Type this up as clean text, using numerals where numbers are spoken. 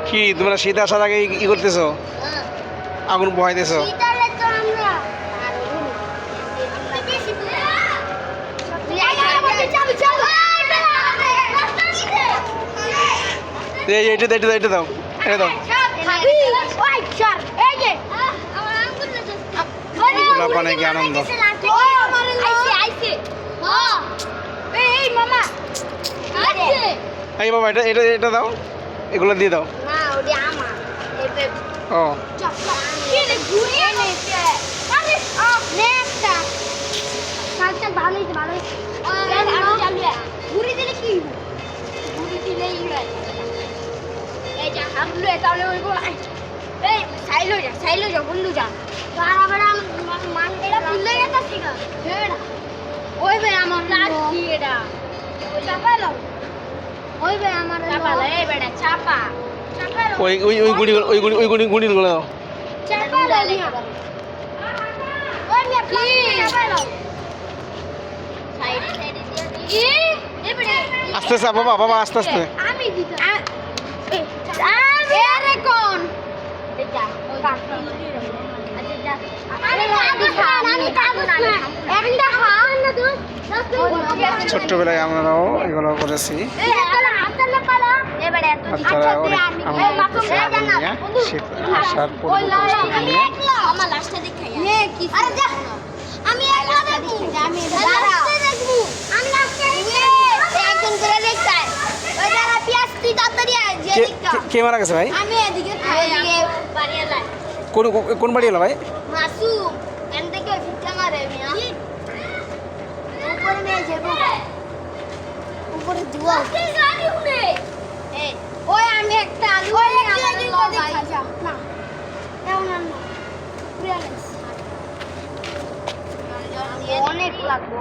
কি তোমরা শীত আসার আগে কি করতেছো? আগুন পোহাইতেছো? এইটা দাও, এটা দাও। কি আনন্দ! এই বাবা, এটা এটা এটা দাও, এগুলো দিয়ে দাও। ও ওই ওই ওই গুড়ি ওই গুড়ি ওই গুড়ি গুড়িগুলো দাও। আস্তে আস্তে বাবা, বাবা আস্তে আস্তে। ছোট্টবেলায় আমরাও এগুলো করেছি। বাচ্চারা অনেক আনন্দ করতেছে আগুন নিয়ে, শীত আসার পূর্ব নিয়ে। কে মারা গেছে ভাই? কোন বাড়ি এলো ভাই? আমি একটা অনেক লাগবে।